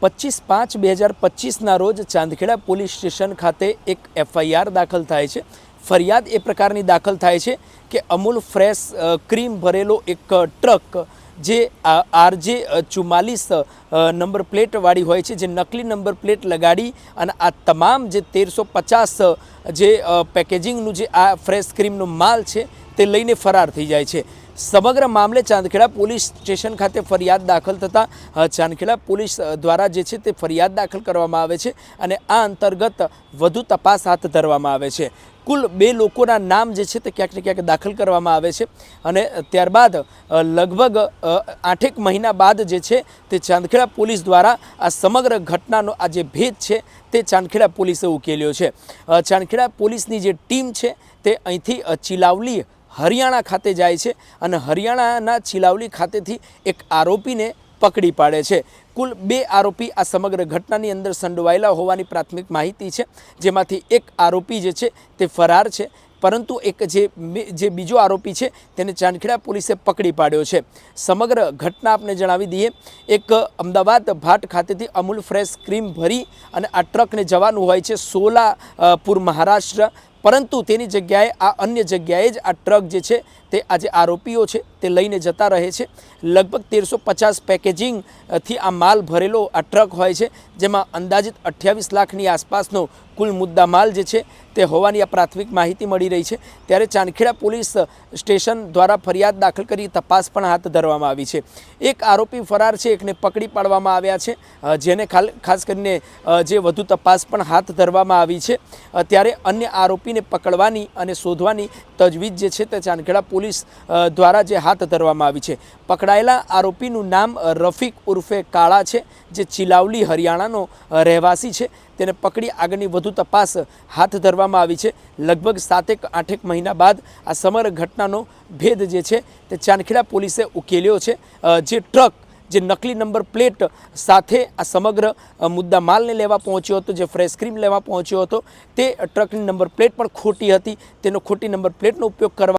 25/5/2025 રોજ Chandkheda police station ખાતે એક FIR દાખલ થાય છે। ફરિયાદ એ પ્રકારની દાખલ થાય છે કે અમૂલ ફ્રેશ ક્રીમ ભરેલો એક ટ્રક જે RJ 44 નંબર પ્લેટવાળી હોય છે, જે નકલી નંબર પ્લેટ લગાડી અને આ તમામ જે 1350 જે પેકેજિંગનું જે આ ફ્રેશ ક્રીમનો માલ છે તે લઈને ફરાર થઈ જાય છે। સમગ્ર મામલે ચાંદખેડા પોલીસ સ્ટેશન ખાતે ફરિયાદ દાખલ થતાં ચાંદખેડા પોલીસ દ્વારા જે છે તે ફરિયાદ દાખલ કરવામાં આવે છે અને આ અંતર્ગત વધુ તપાસ હાથ ધરવામાં આવે છે। કુલ 2 લોકોના નામ જે છે તે ક્યાંક ને ક્યાંક દાખલ કરવામાં આવે છે અને ત્યારબાદ લગભગ 8 મહિના બાદ જે છે તે ચાંદખેડા પોલીસ દ્વારા આ સમગ્ર ઘટનાનો આ જે ભેદ છે તે ચાંદખેડા પોલીસે ઉકેલ્યો છે। ચાંદખેડા પોલીસની જે ટીમ છે તે અહીંથી ચિલાવલી હરિયાણા ખાતે જાય છે અને હરિયાણાના ચિલાવલી ખાતેથી એક આરોપીને પકડી પાડે છે। કુલ 2 આરોપી આ સમગ્ર ઘટનાની અંદર સંડોવાયેલા હોવાની પ્રાથમિક માહિતી છે, જેમાંથી એક આરોપી જે છે તે ફરાર છે, પરંતુ એક જે બીજો આરોપી છે તેને ચાંદખેડા પોલીસે પકડી પાડ્યો છે। સમગ્ર ઘટના આપને જણાવી દઈએ, એક અમદાવાદ ભાટ ખાતેથી અમૂલ ફ્રેશ ક્રીમ ભરી અને આ ટ્રકને જવાનું હોય છે સોલાપુર મહારાષ્ટ્ર, પરંતુ તેની જગ્યાએ આ અન્ય જગ્યાએ જ આ ટ્રક જે છે તે આ જે આરોપીઓ છે તે લઈને જતા રહે છે। લગભગ 1350 પેકેજિંગથી આ માલ ભરેલો આ ટ્રક હોય છે, જેમાં અંદાજિત 28 લાખની આસપાસનો કુલ મુદ્દા માલ જે છે તે હોવાની આ પ્રાથમિક માહિતી મળી રહી છે। ત્યારે ચાંદખેડા પોલીસ સ્ટેશન દ્વારા ફરિયાદ દાખલ કરી તપાસ પણ હાથ ધરવામાં આવી છે। એક આરોપી ફરાર છે, એકને પકડી પાડવામાં આવ્યા છે, જેને ખાસ કરીને જે વધુ તપાસ પણ હાથ ધરવામાં આવી છે। ત્યારે અન્ય આરોપીને પકડવાની અને શોધવાની તજવીજ જે છે તે ચાંદખેડા પોલીસ દ્વારા જે હાથ ધરવામાં આવી છે। પકડાયેલા આરોપીનું નામ રફીક ઉર્ફે કાળા છે, જે ચિલાવલી હરિયાણાનો રહેવાસી છે। તેને પકડી આગળની વધુ તપાસ હાથ ધરવામાં આવી છે। લગભગ 7-8 મહિના બાદ આ સમગ્ર ઘટનાનો ભેદ જે છે તે ચાંદખેડા પોલીસે ઉકેલ્યો છે। જે ટ્રક જે નકલી નંબર પ્લેટ સાથે આ સમગ્ર મુદ્દા માલને લેવા પહોંચ્યો હતો, જે ફ્રેશ ક્રીમ લેવા પહોંચ્યો હતો, તે ટ્રકની નંબર પ્લેટ પણ ખોટી હતી, તેનો ખોટી નંબર પ્લેટનો ઉપયોગ કરવા